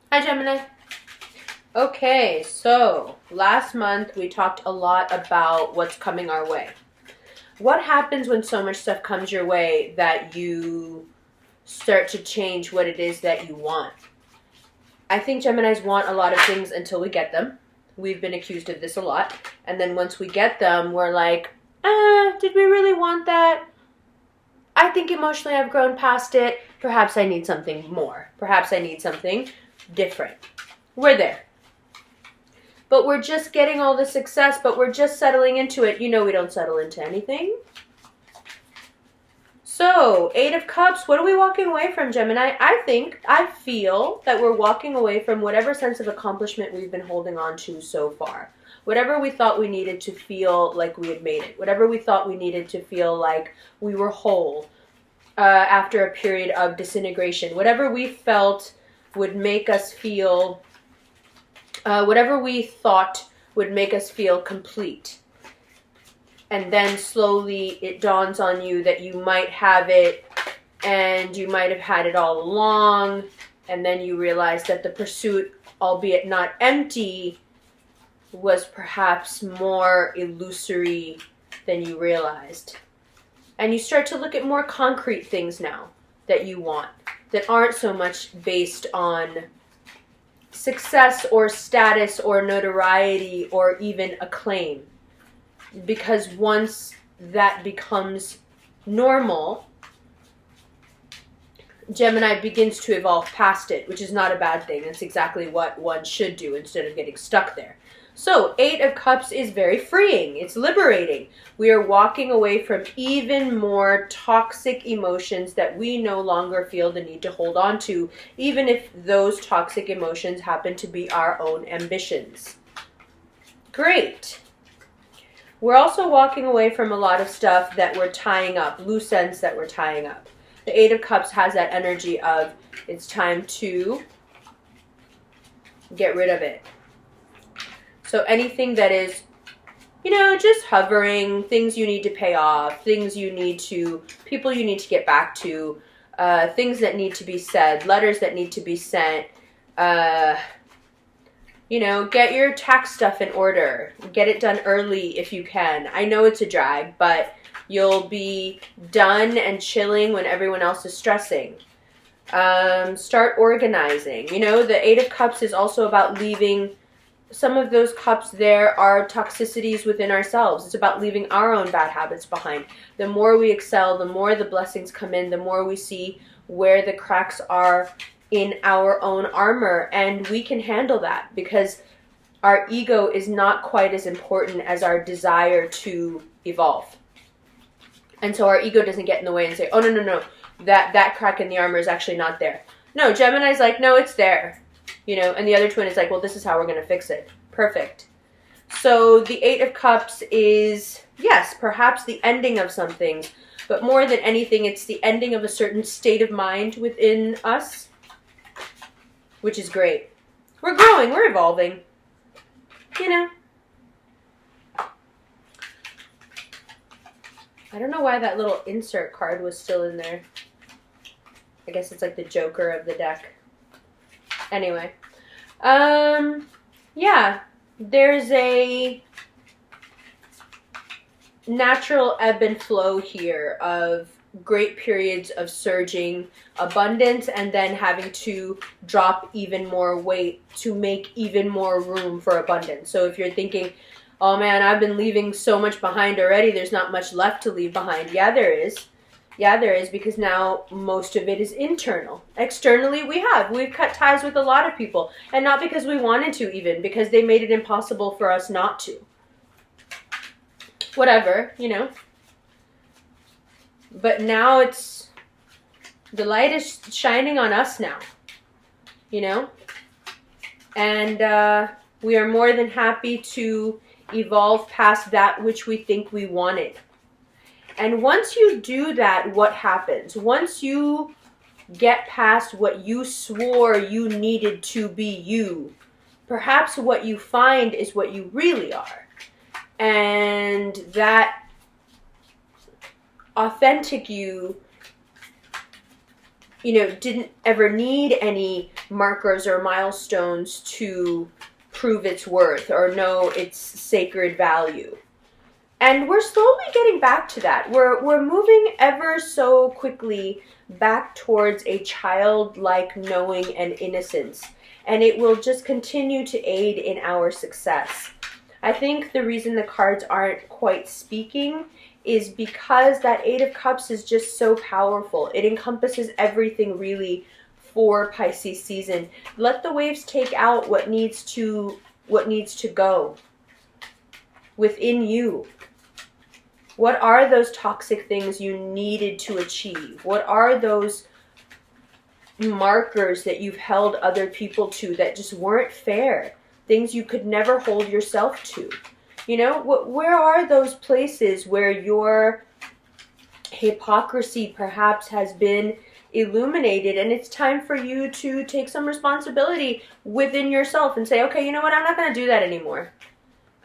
Hi, Gemini. Okay, so last month we talked a lot about what's coming our way. What happens when so much stuff comes your way that you start to change what it is that you want? I think Geminis want a lot of things until we get them. We've been accused of this a lot. And then once we get them, we're like, did we really want that? I think emotionally I've grown past it. Perhaps I need something more. Perhaps I need something different. We're there. But we're just getting all the success, but we're just settling into it. You know we don't settle into anything. So, Eight of Cups, what are we walking away from, Gemini? I feel that we're walking away from whatever sense of accomplishment we've been holding on to so far. Whatever we thought we needed to feel like we had made it. Whatever we thought we needed to feel like we were whole after a period of disintegration. Whatever we felt would make us feel... whatever we thought would make us feel complete. And then slowly it dawns on you that you might have it and you might have had it all along. And then you realize that the pursuit, albeit not empty, was perhaps more illusory than you realized. And you start to look at more concrete things now that you want, that aren't so much based on success or status or notoriety or even acclaim. Because once that becomes normal, Gemini begins to evolve past it, which is not a bad thing. That's exactly what one should do instead of getting stuck there. So, Eight of Cups is very freeing. It's liberating. We are walking away from even more toxic emotions that we no longer feel the need to hold on to, even if those toxic emotions happen to be our own ambitions. Great. We're also walking away from a lot of stuff that we're tying up, loose ends that we're tying up. The Eight of Cups has that energy of it's time to get rid of it. So anything that is, just hovering, things you need to pay off, things you need to, people you need to get back to, things that need to be said, letters that need to be sent, get your tax stuff in order. Get it done early if you can. I know it's a drag, but you'll be done and chilling when everyone else is stressing. Start organizing. The Eight of Cups is also about leaving some of those cups. There are toxicities within ourselves. It's about leaving our own bad habits behind. The more we excel, the more the blessings come in, the more we see where the cracks are in our own armor, and we can handle that because our ego is not quite as important as our desire to evolve. And so our ego doesn't get in the way and say, oh, no, that crack in the armor is actually not there. No, Gemini's like, no, it's there. And the other twin is like, well, this is how we're going to fix it. Perfect. So the Eight of Cups is, yes, perhaps the ending of some things, but more than anything, it's the ending of a certain state of mind within us, which is great. We're growing, we're evolving. I don't know why that little insert card was still in there. I guess it's like the Joker of the deck. Anyway. Yeah. There's a natural ebb and flow here of great periods of surging abundance and then having to drop even more weight to make even more room for abundance. So if you're thinking, oh man, I've been leaving so much behind already, there's not much left to leave behind. Yeah, there is. Yeah, there is, because now most of it is internal. Externally, we've cut ties with a lot of people, and not because we wanted to, even because they made it impossible for us not to. Whatever, But now the light is shining on us now, And we are more than happy to evolve past that which we think we wanted. And once you do that, what happens? Once you get past what you swore you needed to be you, perhaps what you find is what you really are. And that authentic you didn't ever need any markers or milestones to prove its worth or know its sacred value. And we're slowly getting back to that. We're moving ever so quickly back towards a childlike knowing and innocence. And it will just continue to aid in our success. I think the reason the cards aren't quite speaking is because that Eight of Cups is just so powerful. It encompasses everything really for Pisces season. Let the waves take out what needs to go within you. What are those toxic things you needed to achieve? What are those markers that you've held other people to that just weren't fair? Things you could never hold yourself to. Where are those places where your hypocrisy perhaps has been illuminated, and it's time for you to take some responsibility within yourself and say, okay, you know what, I'm not going to do that anymore.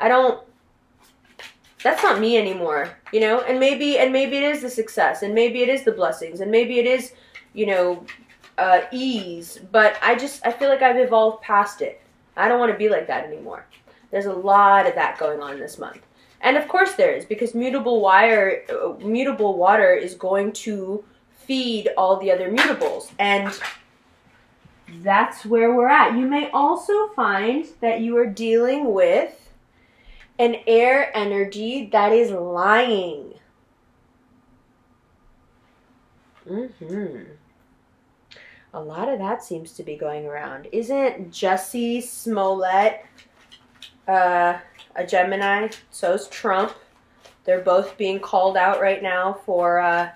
That's not me anymore, and maybe it is the success, and maybe it is the blessings, and maybe it is, ease, but I feel like I've evolved past it. I don't want to be like that anymore. There's a lot of that going on this month. And of course there is, because mutable water is going to feed all the other mutables. And that's where we're at. You may also find that you are dealing with an air energy that is lying. A lot of that seems to be going around. Isn't Jussie Smollett a Gemini? So's Trump. They're both being called out right now for, aren't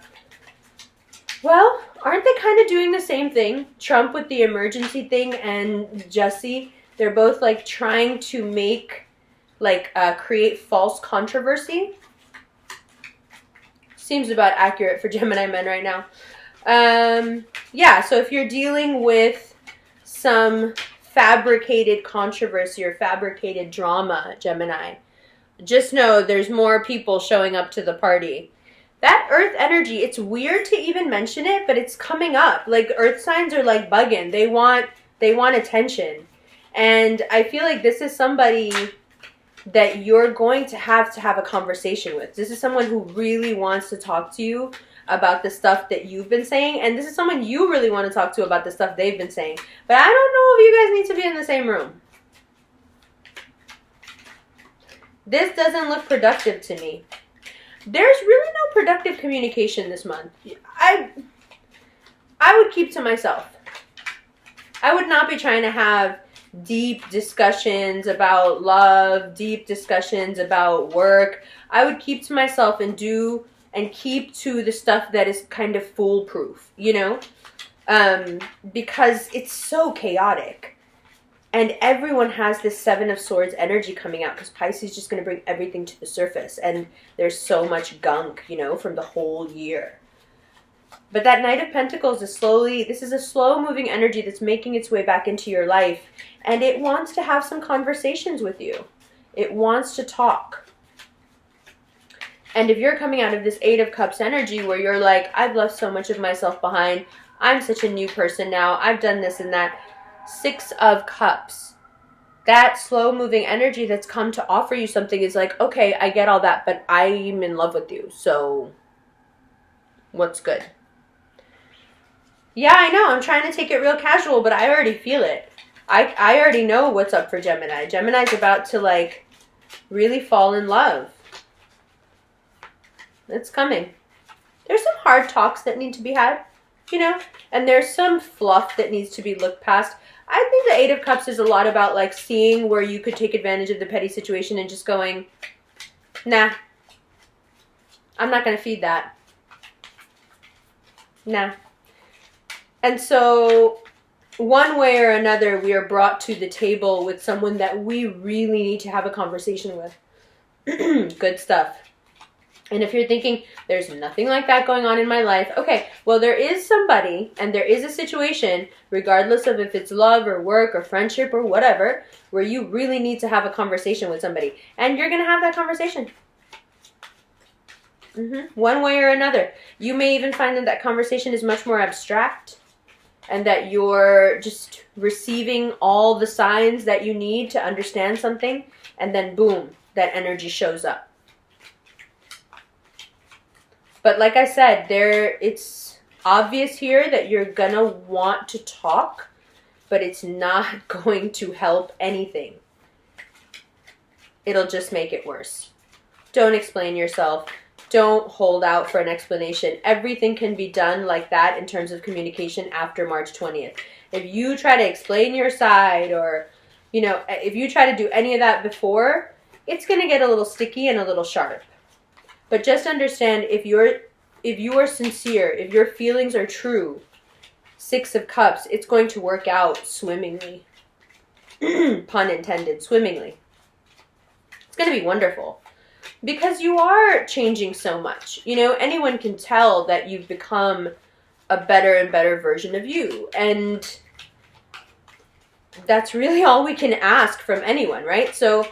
they kind of doing the same thing? Trump with the emergency thing and Jussie, they're both like trying to make, create false controversy. Seems about accurate for Gemini men right now. So if you're dealing with some fabricated controversy or fabricated drama, Gemini, just know there's more people showing up to the party. That earth energy, it's weird to even mention it, but it's coming up. Like, earth signs are like bugging. They want attention. And I feel like this is somebody that you're going to have a conversation with. This is someone who really wants to talk to you about the stuff that you've been saying, and this is someone you really want to talk to about the stuff they've been saying. But I don't know if you guys need to be in the same room. This doesn't look productive to me. There's really no productive communication this month. I would keep to myself. I would not be trying to have deep discussions about love, deep discussions about work. I would keep to myself and keep to the stuff that is kind of foolproof, because it's so chaotic. And everyone has this Seven of Swords energy coming out, because Pisces is just going to bring everything to the surface. And there's so much gunk, from the whole year. But that Knight of Pentacles is this is a slow moving energy that's making its way back into your life. And it wants to have some conversations with you. It wants to talk. And if you're coming out of this Eight of Cups energy where you're like, I've left so much of myself behind. I'm such a new person now. I've done this and that. Six of Cups. That slow moving energy that's come to offer you something is like, okay, I get all that, but I'm in love with you. So what's good? Yeah, I know. I'm trying to take it real casual, but I already feel it. I already know what's up for Gemini. Gemini's about to really fall in love. It's coming. There's some hard talks that need to be had, and there's some fluff that needs to be looked past. I think the Eight of Cups is a lot about seeing where you could take advantage of the petty situation and just going, nah, I'm not going to feed that. Nah. And so one way or another, we are brought to the table with someone that we really need to have a conversation with. Good stuff. And if you're thinking, there's nothing like that going on in my life, okay, well, there is somebody and there is a situation, regardless of if it's love or work or friendship or whatever, where you really need to have a conversation with somebody. And you're going to have that conversation. One way or another. You may even find that conversation is much more abstract. and that you're just receiving all the signs that you need to understand something, and then boom, that energy shows up. But like I said, it's obvious here that you're gonna want to talk, but it's not going to help anything. It'll just make it worse. Don't explain yourself. Don't hold out for an explanation. Everything can be done like that in terms of communication after March 20th. If you try to explain your side, or, if you try to do any of that before, it's going to get a little sticky and a little sharp. But just understand, if you are sincere, if your feelings are true, 6 of Cups, it's going to work out swimmingly. Pun intended, swimmingly. It's going to be wonderful. Because you are changing so much. Anyone can tell that you've become a better and better version of you. And that's really all we can ask from anyone, right? So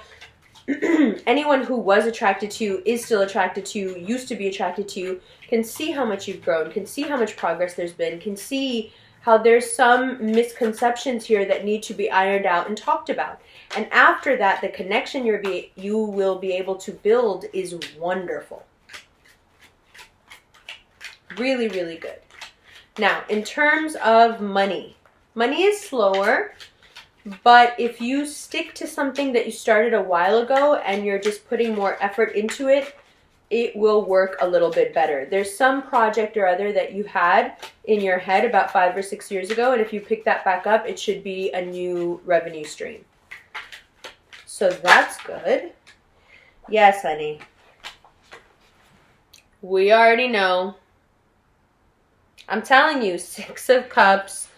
anyone who was attracted to you, is still attracted to you, used to be attracted to you, can see how much you've grown, can see how much progress there's been, can see how there's some misconceptions here that need to be ironed out and talked about. And after that, the connection you will be able to build is wonderful. Really, really good. Now, in terms of money is slower, but if you stick to something that you started a while ago and you're just putting more effort into it, it will work a little bit better. There's some project or other that you had in your head about 5 or 6 years ago, and if you pick that back up, it should be a new revenue stream. So that's good. Yes, honey. We already know. I'm telling you, 6 of Cups,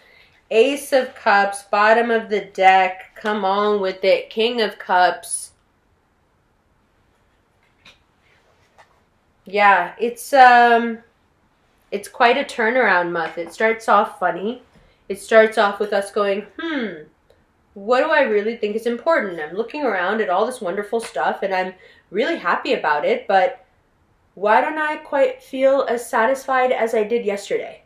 Ace of Cups, bottom of the deck. Come on with it. King of Cups. Yeah, it's quite a turnaround month. It starts off funny. It starts off with us going, what do I really think is important? I'm looking around at all this wonderful stuff and I'm really happy about it, but why don't I quite feel as satisfied as I did yesterday?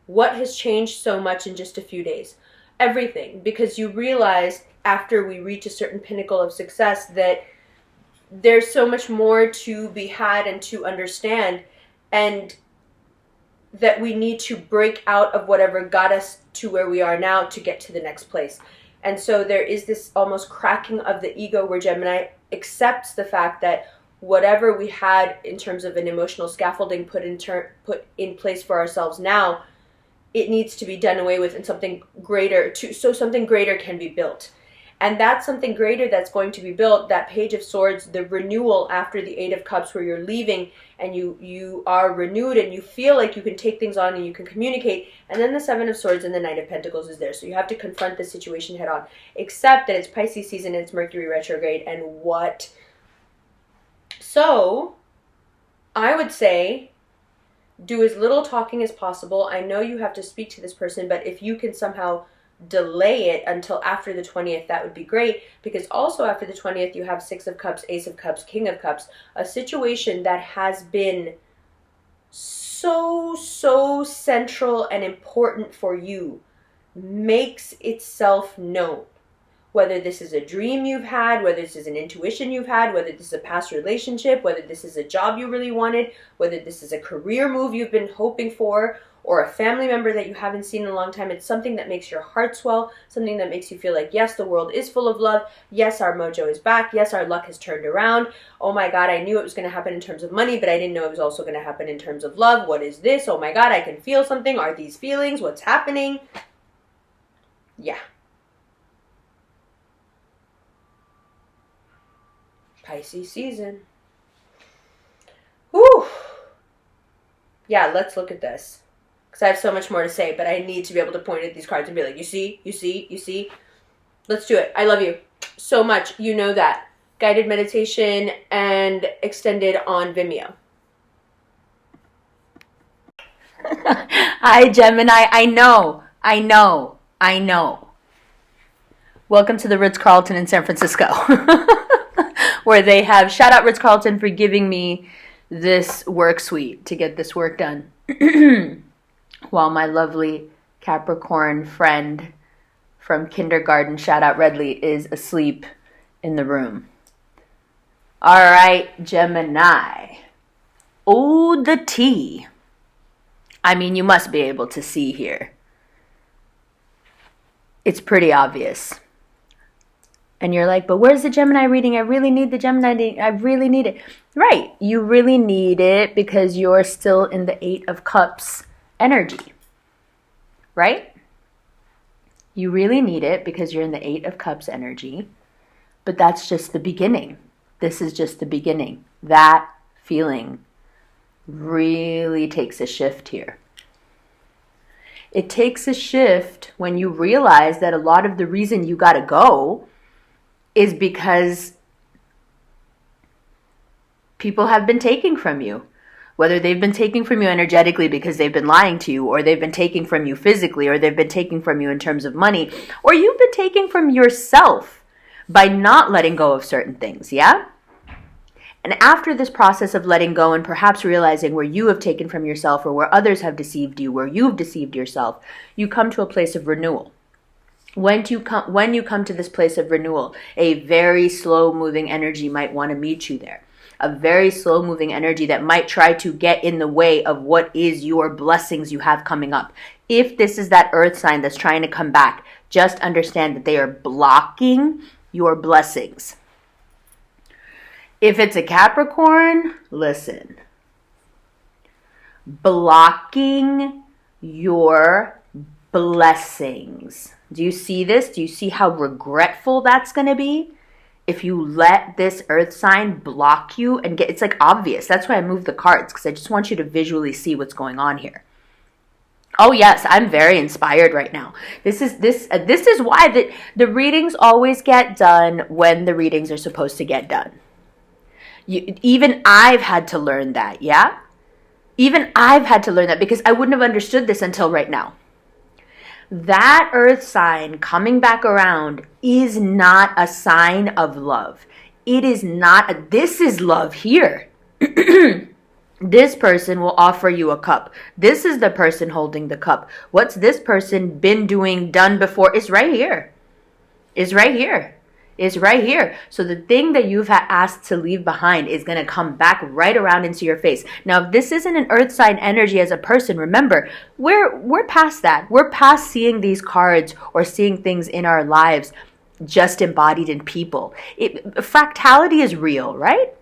What has changed so much in just a few days? Everything, because you realize after we reach a certain pinnacle of success that there's so much more to be had and to understand, and that we need to break out of whatever got us to where we are now to get to the next place. And so there is this almost cracking of the ego where Gemini accepts the fact that whatever we had in terms of an emotional scaffolding put in place for ourselves now, it needs to be done away with, and something greater so something greater can be built. And that's something greater that's going to be built, that Page of Swords, the renewal after the 8 of Cups, where you're leaving and you are renewed and you feel like you can take things on and you can communicate. And then the 7 of Swords and the Knight of Pentacles is there. So you have to confront the situation head on. Except that it's Pisces season and it's Mercury retrograde, and what? So I would say do as little talking as possible. I know you have to speak to this person, but if you can somehow delay it until after the 20th, that would be great, because also after the 20th you have 6 of Cups, Ace of Cups, King of Cups, a situation that has been so central and important for you makes itself known. Whether this is a dream you've had, whether this is an intuition you've had, whether this is a past relationship, whether this is a job you really wanted, whether this is a career move you've been hoping for, or a family member that you haven't seen in a long time. It's something that makes your heart swell, something that makes you feel like, yes, the world is full of love. Yes, our mojo is back. Yes, our luck has turned around. Oh my God, I knew it was going to happen in terms of money, but I didn't know it was also going to happen in terms of love. What is this? Oh my God, I can feel something. Are these feelings? What's happening? Yeah. Pisces season. Whew. Yeah, let's look at this. Because I have so much more to say, but I need to be able to point at these cards and be like, you see, you see, you see. Let's do it. I love you so much. You know that. Guided meditation and extended on Vimeo. Hi, Gemini. I know. Welcome to the Ritz-Carlton in San Francisco, where they have, shout out Ritz-Carlton for giving me this work suite to get this work done while my lovely Capricorn friend from kindergarten, shout out Redley, is asleep in the room. All right, Gemini. Oh, the tea. I mean, you must be able to see here. It's pretty obvious. And you're like, but where's the Gemini reading? I really need the Gemini reading. I really need it. Right. You really need it because you're still in the 8 of Cups energy. Right? You really need it because you're in the 8 of Cups energy. But that's just the beginning. This is just the beginning. That feeling really takes a shift here. It takes a shift when you realize that a lot of the reason you got to go is because people have been taking from you. Whether they've been taking from you energetically because they've been lying to you, or they've been taking from you physically, or they've been taking from you in terms of money, or you've been taking from yourself by not letting go of certain things, yeah? And after this process of letting go and perhaps realizing where you have taken from yourself or where others have deceived you, where you've deceived yourself, you come to a place of renewal. When you come to this place of renewal, a very slow-moving energy might want to meet you there. A very slow-moving energy that might try to get in the way of what is your blessings you have coming up. If this is that earth sign that's trying to come back, just understand that they are blocking your blessings. If it's a Capricorn, listen. Blocking your blessings. Do you see this? Do you see how regretful that's going to be? If you let this earth sign block you and it's like obvious. That's why I moved the cards, because I just want you to visually see what's going on here. Oh yes, I'm very inspired right now. This is why the readings always get done when the readings are supposed to get done. Even I've had to learn that, yeah? Even I've had to learn that because I wouldn't have understood this until right now. That earth sign coming back around is not a sign of love. It is not, this is love here. This person will offer you a cup. This is the person holding the cup. What's this person been doing, done before? It's right here. It's right here. Is right here. So the thing that you've asked to leave behind is going to come back right around into your face. Now, if this isn't an earth sign energy as a person, remember, we're past that. We're past seeing these cards or seeing things in our lives just embodied in people. Fractality is real, right?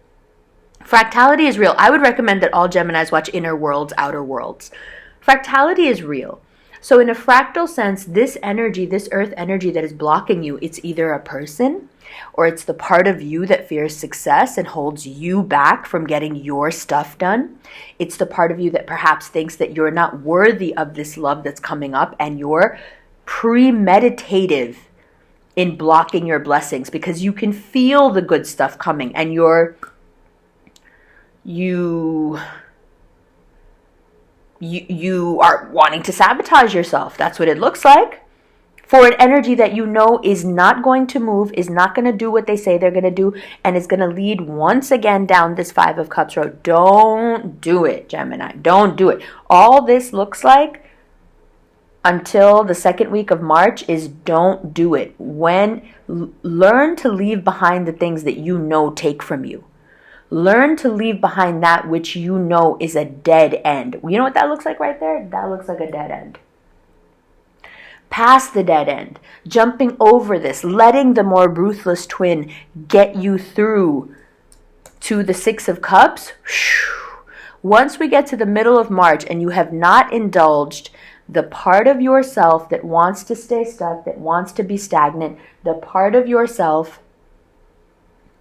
Fractality is real. I would recommend that all Geminis watch Inner Worlds, Outer Worlds. Fractality is real. So in a fractal sense, this energy, this earth energy that is blocking you, it's either a person or it's the part of you that fears success and holds you back from getting your stuff done. It's the part of you that perhaps thinks that you're not worthy of this love that's coming up, and you're premeditative in blocking your blessings because you can feel the good stuff coming and you are wanting to sabotage yourself. That's what it looks like. For an energy that you know is not going to move, is not going to do what they say they're going to do, and is going to lead once again down this 5 of Cups road. Don't do it, Gemini. Don't do it. All this looks like until the second week of March is don't do it. Learn to leave behind the things that you know take from you. Learn to leave behind that which you know is a dead end. You know what that looks like right there? That looks like a dead end. Past the dead end. Jumping over this. Letting the more ruthless twin get you through to the 6 of Cups. Once we get to the middle of March and you have not indulged the part of yourself that wants to stay stuck, that wants to be stagnant, the part of yourself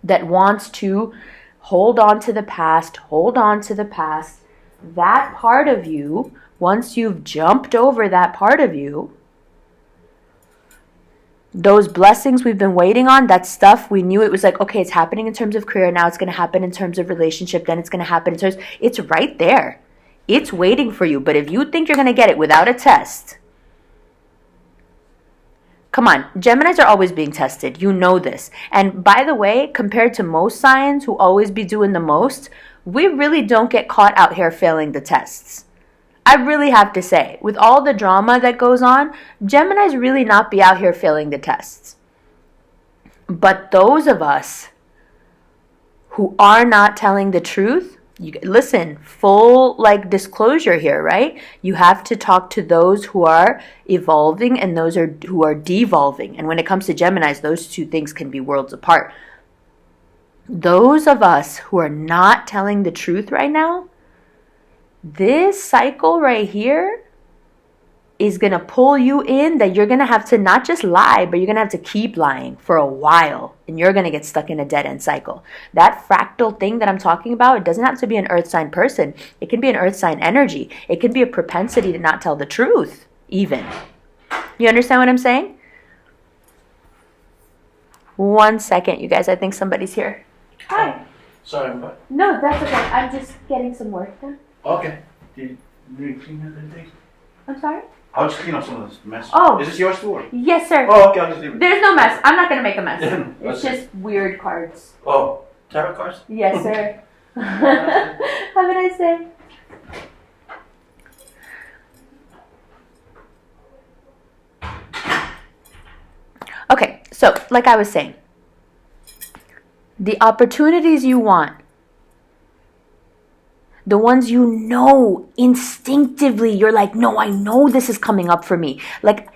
that wants to hold on to the past, that part of you, once you've jumped over that part of you, those blessings we've been waiting on, that stuff we knew it was like, okay, it's happening in terms of career, now it's going to happen in terms of relationship, then it's going to happen in terms, it's right there. It's waiting for you. But if you think you're going to get it without a test, come on, Geminis are always being tested. You know this. And by the way, compared to most signs who always be doing the most, we really don't get caught out here failing the tests. I really have to say, with all the drama that goes on, Geminis really not be out here failing the tests. But those of us who are not telling the truth, listen, full disclosure here, right? You have to talk to those who are evolving and those who are devolving. And when it comes to Geminis, those two things can be worlds apart. Those of us who are not telling the truth right now, this cycle right here is going to pull you in that you're going to have to not just lie, but you're going to have to keep lying for a while. And you're going to get stuck in a dead-end cycle. That fractal thing that I'm talking about, it doesn't have to be an earth sign person. It can be an earth sign energy. It can be a propensity to not tell the truth, even. You understand what I'm saying? 1 second, you guys. I think somebody's here. Hi. Sorry, I'm back. No, that's okay. I'm just getting some work done. Okay. Did you clean up anything? I'm sorry? I'll just clean up some of this mess. Oh. Is this yours too? Or? Yes, sir. Oh, okay, I'll just leave it. There's no mess. I'm not going to make a mess. It's Okay. just weird cards. Oh, tarot cards? Yes, sir. Have a nice day. Okay, so like I was saying, the opportunities you want, the ones you know instinctively, you're like, no, I know this is coming up for me. Like,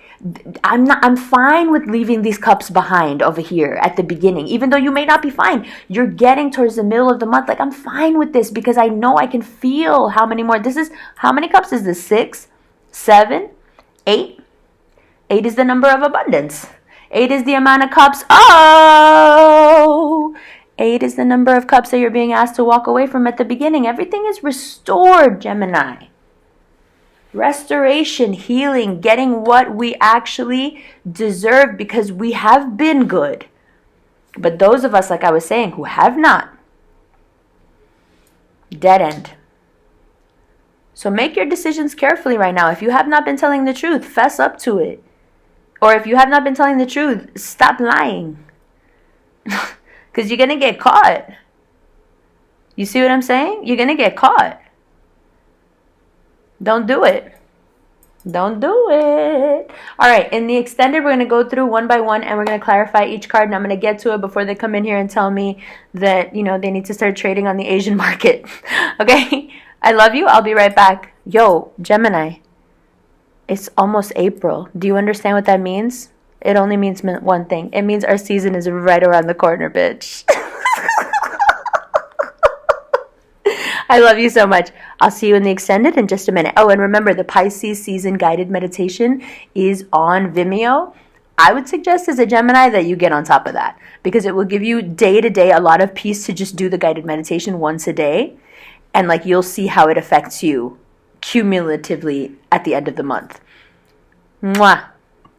I'm fine with leaving these cups behind over here at the beginning, even though you may not be fine. You're getting towards the middle of the month. Like, I'm fine with this because I know I can feel how many more. How many cups is this? 6, 7, 8? 8 is the number of abundance. 8 is the amount of cups. Oh, 8 is the number of cups that you're being asked to walk away from at the beginning. Everything is restored, Gemini. Restoration, healing, getting what we actually deserve because we have been good. But those of us, like I was saying, who have not, dead end. So make your decisions carefully right now. If you have not been telling the truth, fess up to it. Or if you have not been telling the truth, stop lying. Because you're going to get caught. You see what I'm saying? You're going to get caught. Don't do it. Don't do it. All right, in the extended, we're going to go through one by one and we're going to clarify each card. And I'm going to get to it before they come in here and tell me that, they need to start trading on the Asian market. Okay? I love you. I'll be right back. Yo, Gemini. It's almost April. Do you understand what that means? It only means one thing. It means our season is right around the corner, bitch. I love you so much. I'll see you in the extended in just a minute. Oh, and remember, the Pisces season guided meditation is on Vimeo. I would suggest as a Gemini that you get on top of that because it will give you day to day a lot of peace to just do the guided meditation once a day. And you'll see how it affects you cumulatively at the end of the month. Mwah.